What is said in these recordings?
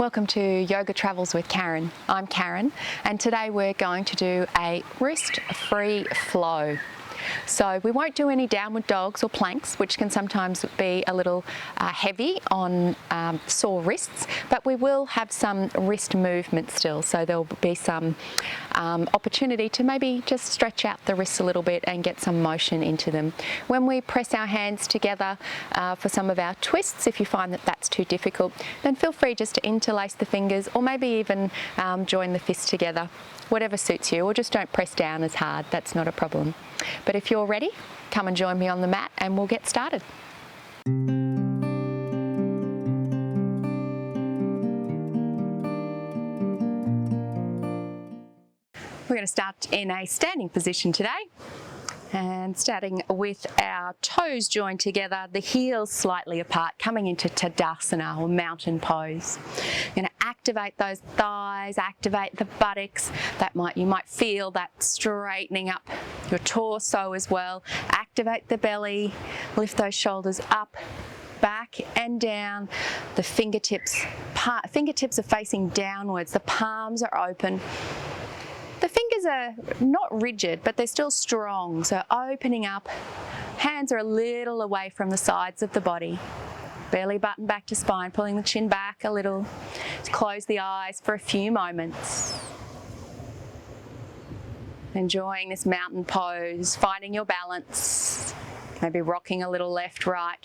Welcome to Yoga Travels with Karen. I'm Karen, and today we're going to do a wrist-free flow. So we won't do any downward dogs or planks, which can sometimes be a little heavy on sore wrists, but we will have some wrist movement still. So there'll be some opportunity to maybe just stretch out the wrists a little bit and get some motion into them. When we press our hands together for some of our twists, if you find that that's too difficult, then feel free just to interlace the fingers or maybe even join the fists together, whatever suits you, or just don't press down as hard. That's not a problem. But if you're ready, come and join me on the mat and we'll get started. We're going to start in a standing position today, and starting with our toes joined together, the heels slightly apart, coming into Tadasana or mountain pose. You're going to activate those thighs, activate the buttocks. You might feel that straightening up your torso as well. Activate the belly, lift those shoulders up, back and down. The fingertips are facing downwards, the palms are open. The fingers are not rigid, but they're still strong, so opening up. Hands are a little away from the sides of the body. Belly button back to spine, pulling the chin back a little. Just close the eyes for a few moments. Enjoying this mountain pose, finding your balance. Maybe rocking a little left, right,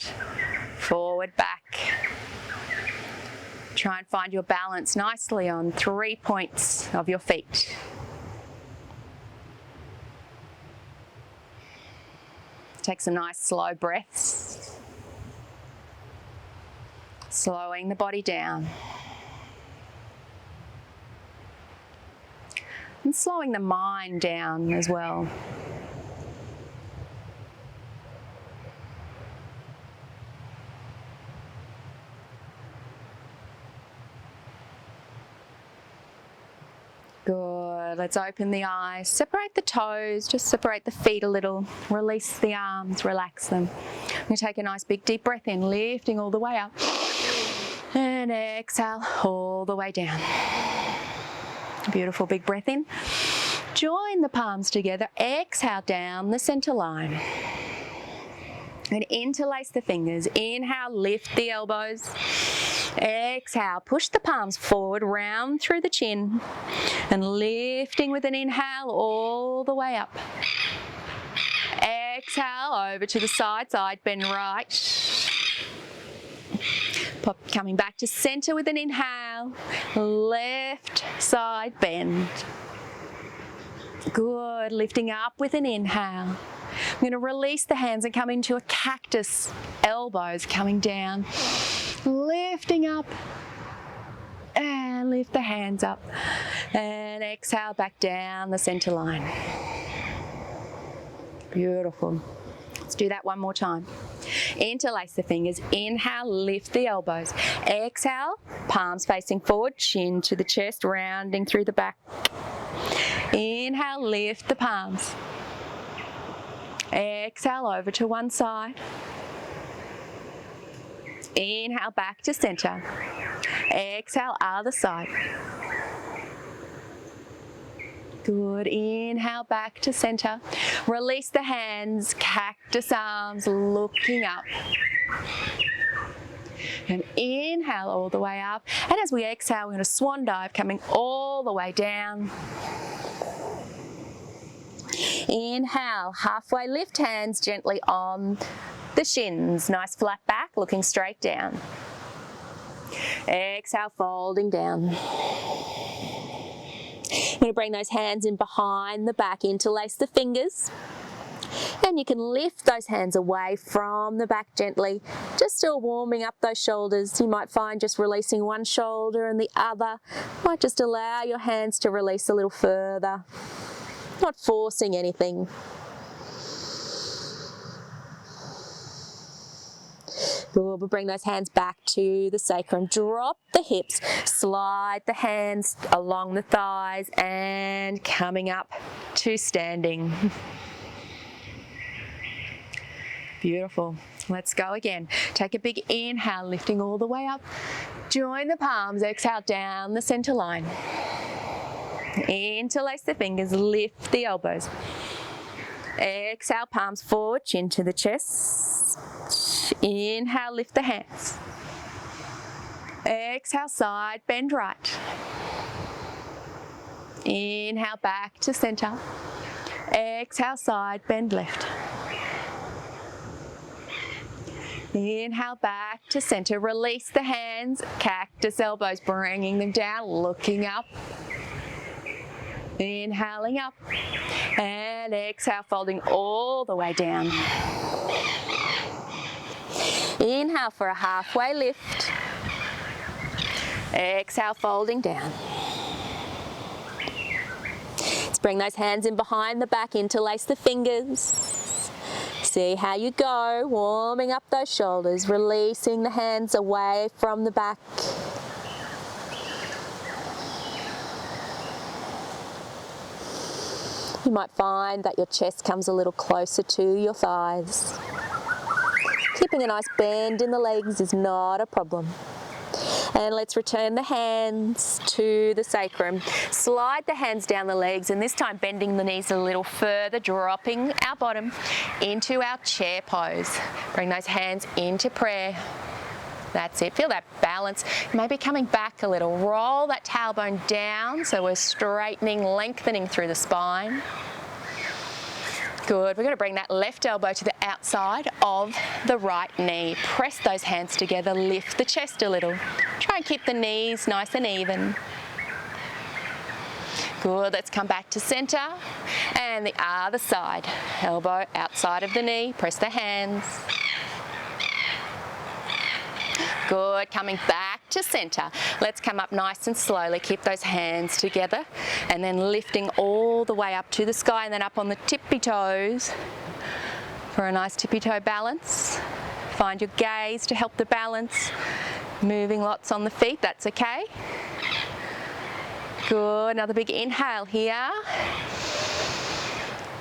forward, back. Try and find your balance nicely on 3 points of your feet. Take some nice slow breaths. Slowing the body down. And slowing the mind down as well. Good. Let's open the eyes. Separate the toes. Just separate the feet a little. Release the arms. Relax them. I'm going to take a nice big deep breath in, lifting all the way up. And exhale all the way down. Beautiful big breath in. Join the palms together. Exhale down the center line. And interlace the fingers. Inhale, lift the elbows. Exhale, push the palms forward, round through the chin, and lifting with an inhale all the way up. Exhale, over to the side bend right. Coming back to center with an inhale, left side bend. Good, lifting up with an inhale. I'm going to release the hands and come into a cactus, elbows coming down. Lifting up and lift the hands up and exhale back down the center line. Beautiful. Let's do that one more time. Interlace the fingers. Inhale, lift the elbows. Exhale, palms facing forward, chin to the chest, rounding through the back. Inhale, lift the palms. Exhale, over to one side. Inhale, back to center. Exhale, other side. Good. Inhale, back to center. Release the hands, cactus arms, looking up. And inhale all the way up. And as we exhale, we're going to swan dive, coming all the way down. Inhale, halfway lift, hands gently on the shins. Nice flat back, looking straight down. Exhale, folding down. I'm going to bring those hands in behind the back, interlace the fingers. And you can lift those hands away from the back gently, just still warming up those shoulders. You might find just releasing one shoulder and the other might just allow your hands to release a little further. Not forcing anything. We'll bring those hands back to the sacrum. Drop the hips, slide the hands along the thighs and coming up to standing. Beautiful. Let's go again. Take a big inhale, lifting all the way up. Join the palms, exhale down the center line. Interlace the fingers, lift the elbows. Exhale, palms forward, chin to the chest. Inhale, lift the hands. Exhale, side bend right. Inhale, back to center. Exhale, side bend left. Inhale, back to center. Release the hands, cactus elbows, bringing them down, looking up. Inhaling up. And exhale, folding all the way down. Inhale for a halfway lift. Exhale, folding down. Let's bring those hands in behind the back, interlace the fingers. See how you go, warming up those shoulders, releasing the hands away from the back. You might find that your chest comes a little closer to your thighs. Keeping a nice bend in the legs is not a problem. And let's return the hands to the sacrum. Slide the hands down the legs, and this time bending the knees a little further, dropping our bottom into our chair pose. Bring those hands into prayer. That's it. Feel that balance. Maybe coming back a little. Roll that tailbone down so we're straightening, lengthening through the spine. Good. We're going to bring that left elbow to the outside of the right knee. Press those hands together, lift the chest a little. Try and keep the knees nice and even. Good. Let's come back to center. And the other side. Elbow outside of the knee. Press the hands. Good. Coming back to center. Let's come up nice and slowly. Keep those hands together and then lifting all the way up to the sky and then up on the tippy toes for a nice tippy toe balance. Find your gaze to help the balance. Moving lots on the feet, that's okay. Good. Another big inhale here.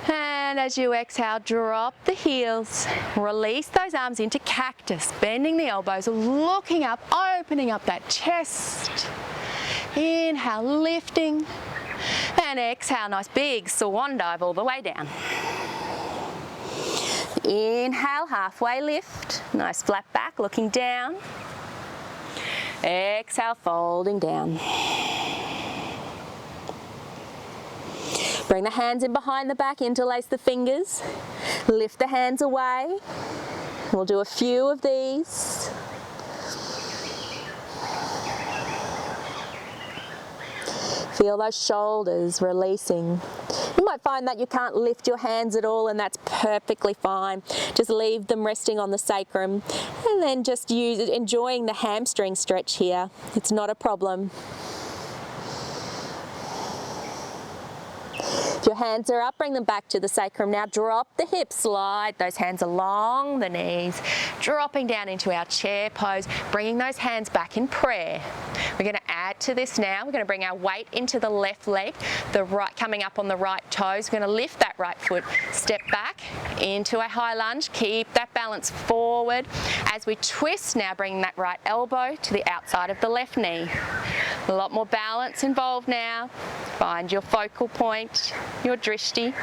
And as you exhale, drop the heels. Release those arms into cactus, bending the elbows, looking up, opening up that chest. Inhale, lifting. And exhale, nice big swan dive all the way down. Inhale, halfway lift. Nice flat back, looking down. Exhale, folding down. Bring the hands in behind the back, interlace the fingers, lift the hands away. We'll do a few of these. Feel those shoulders releasing. You might find that you can't lift your hands at all, and that's perfectly fine. Just leave them resting on the sacrum and then just enjoying the hamstring stretch here. It's not a problem. If your hands are up, bring them back to the sacrum. Now drop the hips, slide those hands along the knees, dropping down into our chair pose, bringing those hands back in prayer. We're going to add to this now. We're going to bring our weight into the left leg, the right coming up on the right toes. We're going to lift that right foot, step back into a high lunge, keep that balance forward. As we twist now, bringing that right elbow to the outside of the left knee. A lot more balance involved now. Find your focal point, your drishti.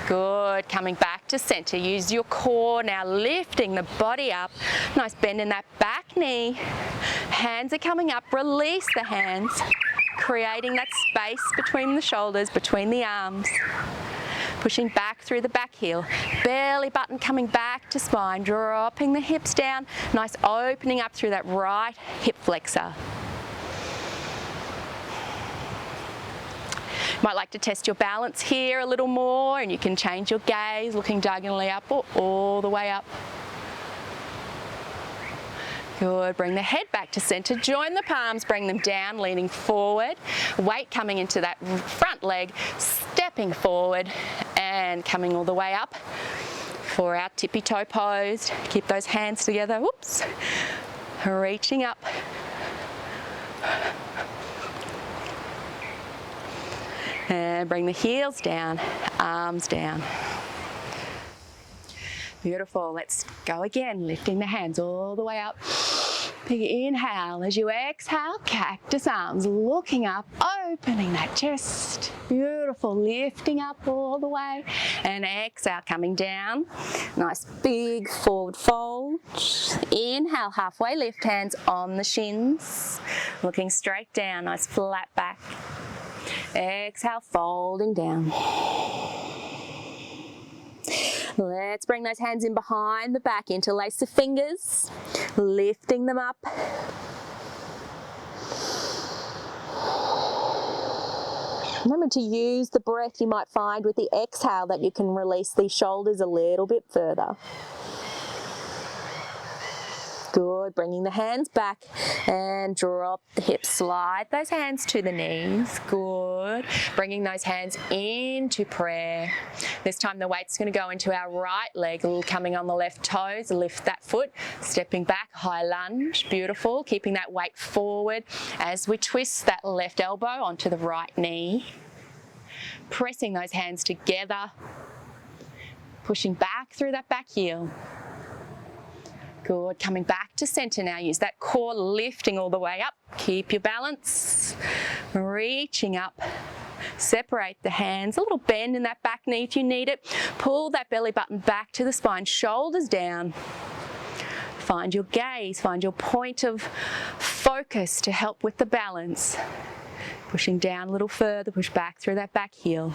Good. Coming back to center. Use your core now, lifting the body up. Nice bend in that back knee. Hands are coming up. Release the hands, creating that space between the shoulders, between the arms. Pushing back through the back heel. Belly button coming back to spine, dropping the hips down. Nice opening up through that right hip flexor. Might like to test your balance here a little more, and you can change your gaze, looking diagonally up or all the way up. Good. Bring the head back to center. Join the palms, bring them down, leaning forward. Weight coming into that front leg, stepping forward and coming all the way up for our tippy toe pose. Keep those hands together. Whoops. Reaching up. And bring the heels down, arms down. Beautiful. Let's go again, lifting the hands all the way up. Big inhale. As you exhale, cactus arms, looking up, opening that chest. Beautiful. Lifting up all the way. And exhale, coming down. Nice big forward fold. Inhale, halfway lift, hands on the shins. Looking straight down, nice flat back. Exhale, folding down. Let's bring those hands in behind the back, interlace the fingers, lifting them up. Remember to use the breath. You might find with the exhale that you can release these shoulders a little bit further. Good, bringing the hands back and drop the hips, slide those hands to the knees. Good, bringing those hands into prayer. This time the weight's going to go into our right leg, coming on the left toes, lift that foot, stepping back, high lunge, beautiful, keeping that weight forward as we twist that left elbow onto the right knee. Pressing those hands together, pushing back through that back heel. Good, coming back to center now. Use that core, lifting all the way up. Keep your balance. Reaching up. Separate the hands. A little bend in that back knee if you need it. Pull that belly button back to the spine. Shoulders down. Find your gaze. Find your point of focus to help with the balance. Pushing down a little further. Push back through that back heel.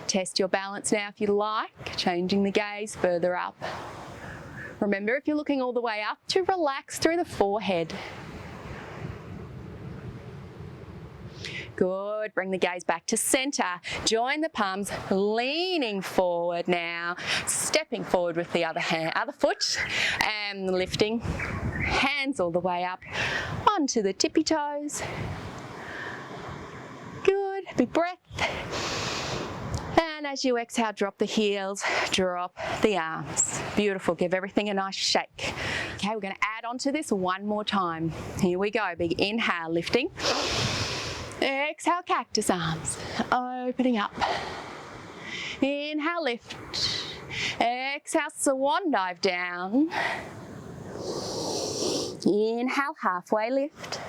Test your balance now if you like. Changing the gaze further up. Remember, if you're looking all the way up, to relax through the forehead. Good, bring the gaze back to center. Join the palms, leaning forward now. Stepping forward with the other foot and lifting. Hands all the way up onto the tippy toes. Good, big breath. And as you exhale, drop the heels, drop the arms. Beautiful, give everything a nice shake. Okay, we're going to add on to this one more time. Here we go, big inhale, lifting. Exhale, cactus arms, opening up. Inhale, lift. Exhale, swan dive down. Inhale, halfway lift.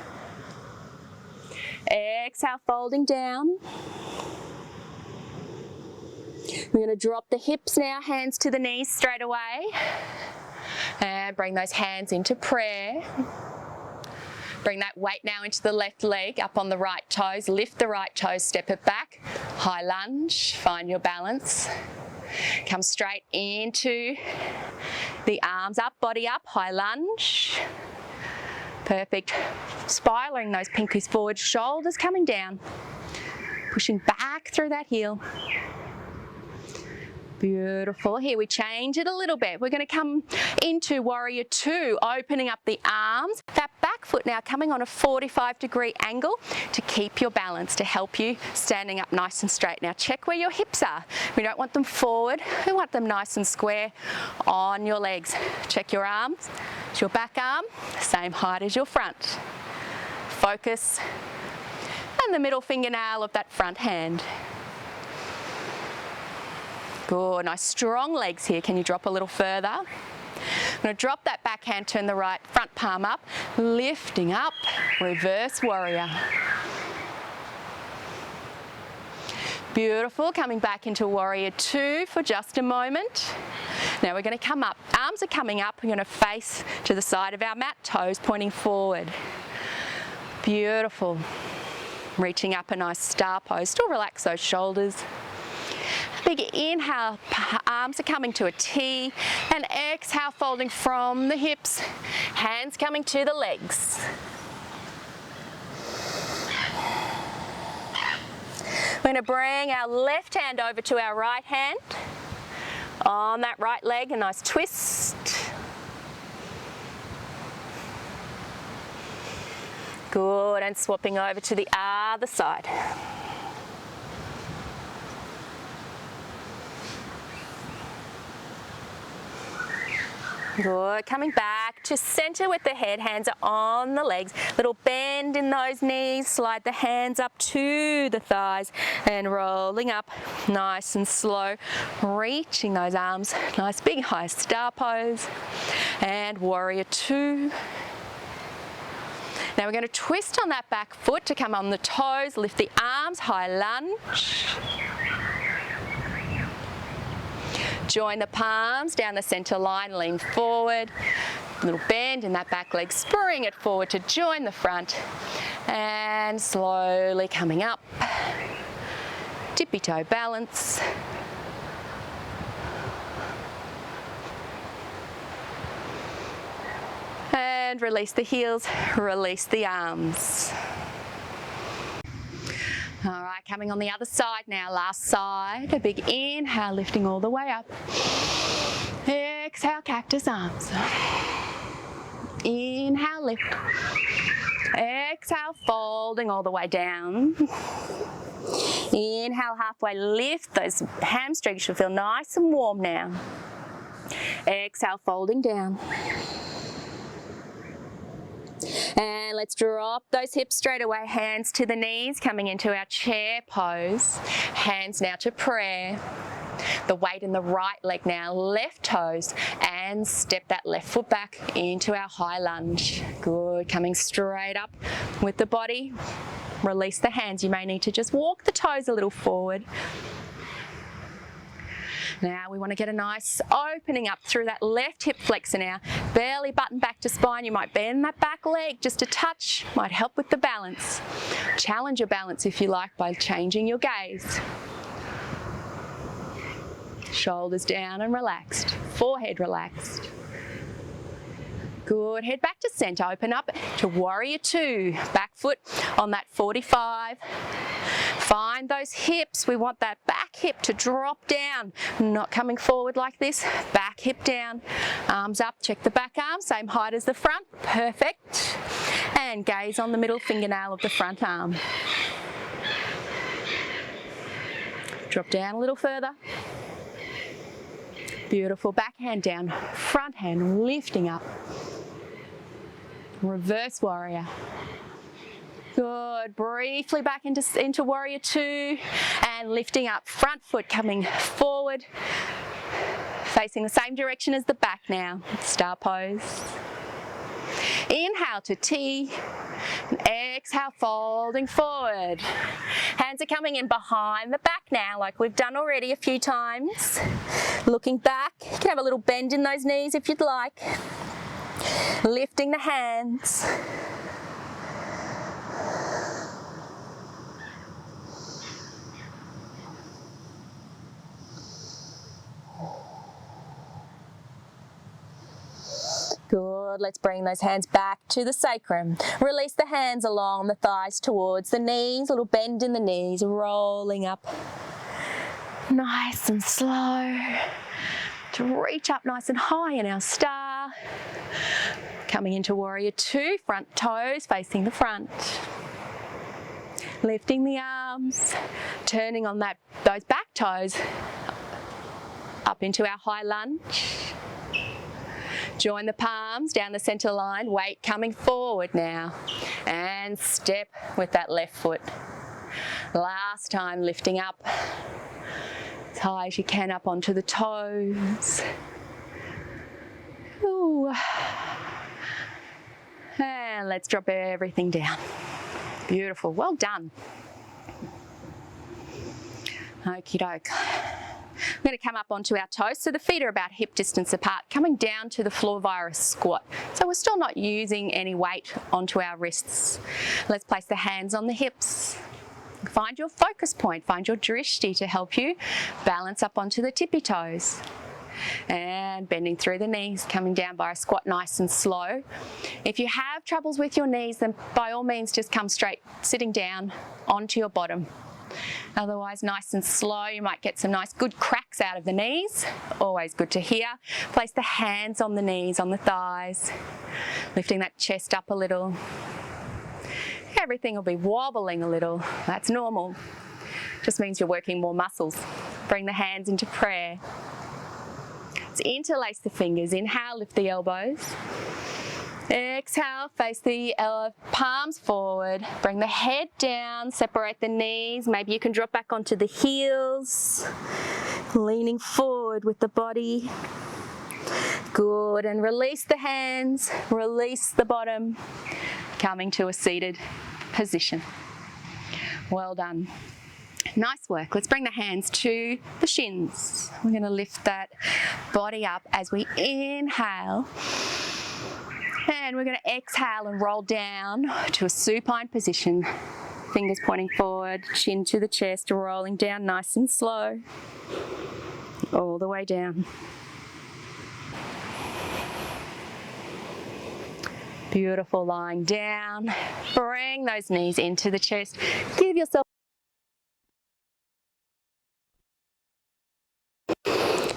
Exhale, folding down. We're going to drop the hips now, hands to the knees straight away. And bring those hands into prayer. Bring that weight now into the left leg, up on the right toes. Lift the right toes, step it back. High lunge, find your balance. Come straight into the arms up, body up, high lunge. Perfect. Spiraling those pinkies forward, shoulders coming down. Pushing back through that heel. Beautiful. Here we change it a little bit. We're going to come into Warrior Two, opening up the arms. That back foot now coming on a 45-degree angle to keep your balance, to help you standing up nice and straight. Now check where your hips are. We don't want them forward. We want them nice and square on your legs. Check your arms. It's your back arm, same height as your front. Focus. And the middle fingernail of that front hand. Good, nice strong legs here. Can you drop a little further? I'm going to drop that back hand, turn the right front palm up, lifting up, reverse warrior. Beautiful, coming back into Warrior Two for just a moment. Now we're going to come up, arms are coming up, we're going to face to the side of our mat, toes pointing forward. Beautiful. Reaching up a nice star pose, still relax those shoulders. Big inhale, arms are coming to a T, and exhale, folding from the hips, hands coming to the legs. We're going to bring our left hand over to our right hand. On that right leg, a nice twist. Good, and swapping over to the other side. Good. Coming back to center with the head. Hands are on the legs. Little bend in those knees. Slide the hands up to the thighs and rolling up nice and slow. Reaching those arms. Nice big high star pose. And warrior two. Now we're going to twist on that back foot to come on the toes. Lift the arms. High lunge. Join the palms down the center line, lean forward. Little bend in that back leg, spring it forward to join the front. And slowly coming up. Tippy toe balance. And release the heels, release the arms. All right, coming on the other side now, last side. A big inhale, lifting all the way up. Exhale, cactus arms. Inhale, lift. Exhale, folding all the way down. Inhale, halfway lift. Those hamstrings should feel nice and warm now. Exhale, folding down. And let's drop those hips straight away, hands to the knees, coming into our chair pose. Hands now to prayer. The weight in the right leg now, left toes, and step that left foot back into our high lunge. Good, coming straight up with the body. Release the hands. You may need to just walk the toes a little forward. Now we want to get a nice opening up through that left hip flexor now. Belly button back to spine. You might bend that back leg just a touch. Might help with the balance. Challenge your balance if you like by changing your gaze. Shoulders down and relaxed. Forehead relaxed. Good. Head back to center. Open up to warrior two. Back foot on that 45. Find those hips. We want that back hip to drop down. Not coming forward like this. Back hip down. Arms up. Check the back arm. Same height as the front. Perfect. And gaze on the middle fingernail of the front arm. Drop down a little further. Beautiful. Back hand down. Front hand lifting up. Reverse warrior. Good. Briefly back into warrior two and lifting up. Front foot coming forward. Facing the same direction as the back now. Star pose. Inhale to T. Exhale, folding forward. Hands are coming in behind the back now, like we've done already a few times. Looking back. You can have a little bend in those knees if you'd like. Lifting the hands. Good. Let's bring those hands back to the sacrum. Release the hands along the thighs towards the knees. A little bend in the knees, rolling up. Nice and slow. To reach up nice and high in our star. Coming into warrior two, front toes facing the front. Lifting the arms, turning on those back toes up into our high lunge. Join the palms down the center line, weight coming forward now. And step with that left foot. Last time, lifting up as high as you can up onto the toes. Ooh. And let's drop everything down. Beautiful, well done. Okie doke. We're going to come up onto our toes, so the feet are about hip distance apart, coming down to the floor via a squat. So we're still not using any weight onto our wrists. Let's place the hands on the hips. Find your focus point, find your drishti to help you balance up onto the tippy toes. And bending through the knees, coming down by a squat nice and slow. If you have troubles with your knees, then by all means just come straight, sitting down onto your bottom. Otherwise, nice and slow, you might get some nice good cracks out of the knees. Always good to hear. Place the hands on the knees, on the thighs, lifting that chest up a little. Everything will be wobbling a little. That's normal. Just means you're working more muscles. Bring the hands into prayer. Let's interlace the fingers. Inhale, lift the elbows. Exhale, face the palms forward. Bring the head down, separate the knees. Maybe you can drop back onto the heels. Leaning forward with the body. Good, and release the hands, release the bottom. Coming to a seated position. Well done. Nice work. Let's bring the hands to the shins. We're going to lift that body up as we inhale. And we're going to exhale and roll down to a supine position. Fingers pointing forward, chin to the chest, rolling down nice and slow. All the way down. Beautiful, lying down. Bring those knees into the chest. Give yourself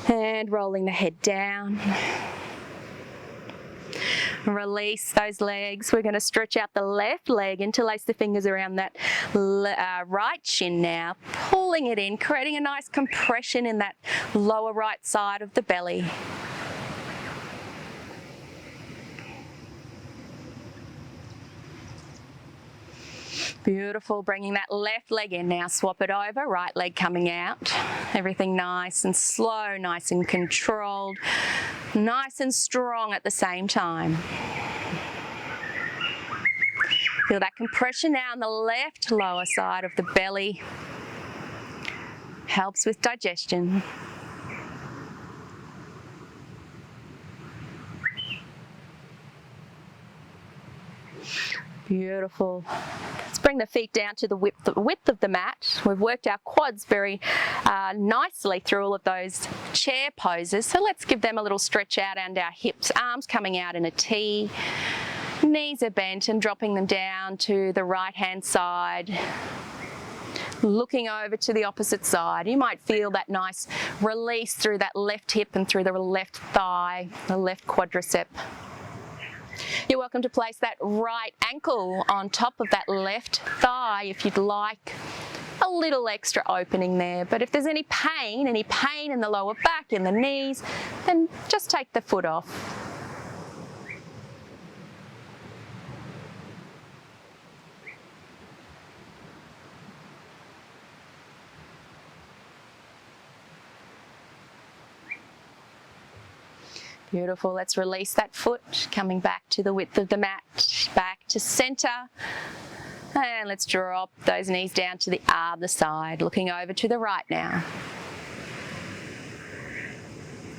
and rolling the head down. Release those legs. We're going to stretch out the left leg, interlace the fingers around that right shin now, pulling it in, creating a nice compression in that lower right side of the belly. Beautiful, bringing that left leg in now, swap it over, right leg coming out. Everything nice and slow, nice and controlled, nice and strong at the same time. Feel that compression now on the left lower side of the belly. Helps with digestion. Beautiful. Let's bring the feet down to the width of the mat. We've worked our quads very nicely through all of those chair poses. So let's give them a little stretch out and our hips, arms coming out in a T. Knees are bent and dropping them down to the right-hand side. Looking over to the opposite side. You might feel that nice release through that left hip and through the left thigh, the left quadricep. You're welcome to place that right ankle on top of that left thigh if you'd like. A little extra opening there, but if there's any pain in the lower back, in the knees, then just take the foot off. Beautiful, let's release that foot, coming back to the width of the mat, back to center. And let's drop those knees down to the other side, looking over to the right now.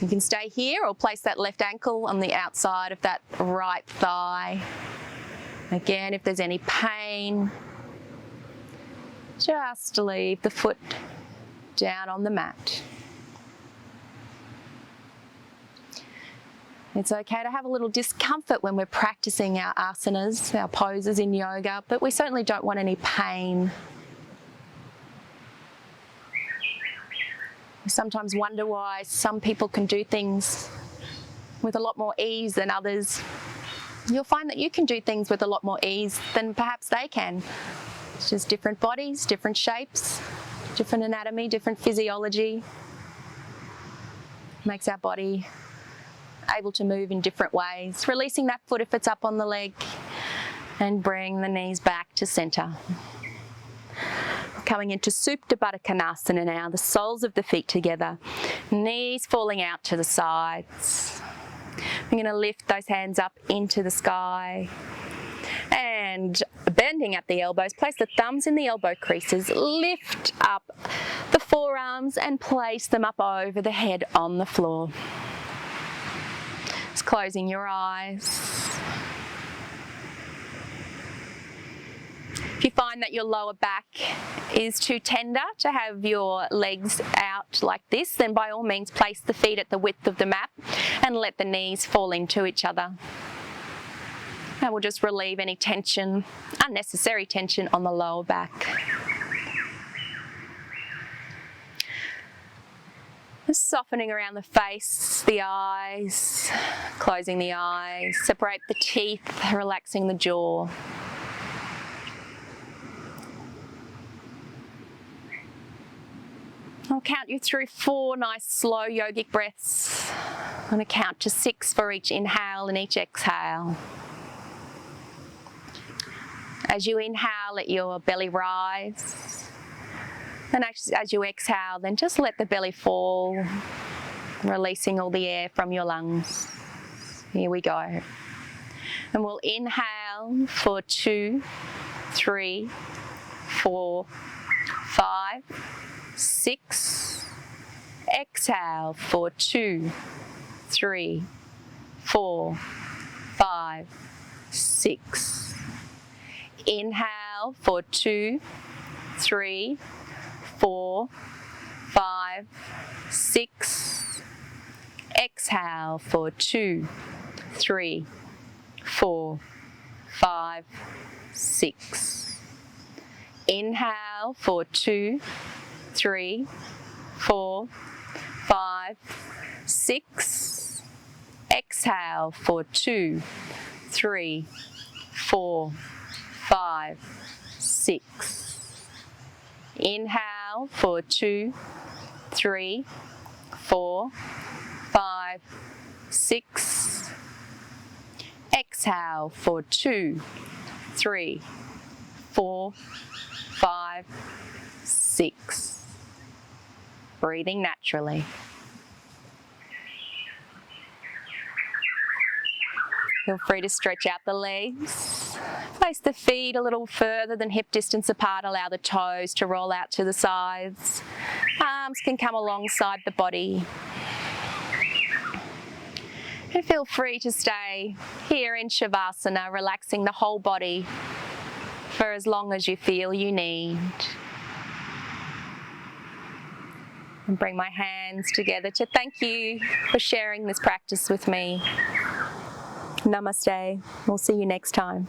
You can stay here or place that left ankle on the outside of that right thigh. Again, if there's any pain, just leave the foot down on the mat. It's okay to have a little discomfort when we're practicing our asanas, our poses in yoga, but we certainly don't want any pain. We sometimes wonder why some people can do things with a lot more ease than others. You'll find that you can do things with a lot more ease than perhaps they can. It's just different bodies, different shapes, different anatomy, different physiology. Makes our body able to move in different ways. Releasing that foot if it's up on the leg and bring the knees back to center. Coming into Supta Baddha Konasana now, the soles of the feet together, knees falling out to the sides. We're going to lift those hands up into the sky and bending at the elbows, place the thumbs in the elbow creases, lift up the forearms and place them up over the head on the floor. Just closing your eyes. If you find that your lower back is too tender to have your legs out like this, then by all means place the feet at the width of the mat and let the knees fall into each other. And we'll just relieve any tension, unnecessary tension on the lower back. Just softening around the face, the eyes, closing the eyes, separate the teeth, relaxing the jaw. I'll count you through 4 nice slow yogic breaths. I'm going to count to 6 for each inhale and each exhale. As you inhale, let your belly rise. And as you exhale, then just let the belly fall, releasing all the air from your lungs. Here we go. And we'll inhale for 2, 3, 4, 5, 6. Exhale for 2, 3, 4, 5, 6. Inhale for 2, 3, 4, 5, 6. Exhale for 2, 3, 4, 5, 6. Inhale for 2, 3, 4, 5, 6. Exhale for 2, 3, 4, 5, 6. Inhale for 2, 3, 4, 5, 6. Exhale for 2, 3, 4, 5, 6. Breathing naturally. Feel free to stretch out the legs. Place the feet a little further than hip distance apart. Allow the toes to roll out to the sides. Arms can come alongside the body. And feel free to stay here in Shavasana, relaxing the whole body for as long as you feel you need. And bring my hands together to thank you for sharing this practice with me. Namaste. We'll see you next time.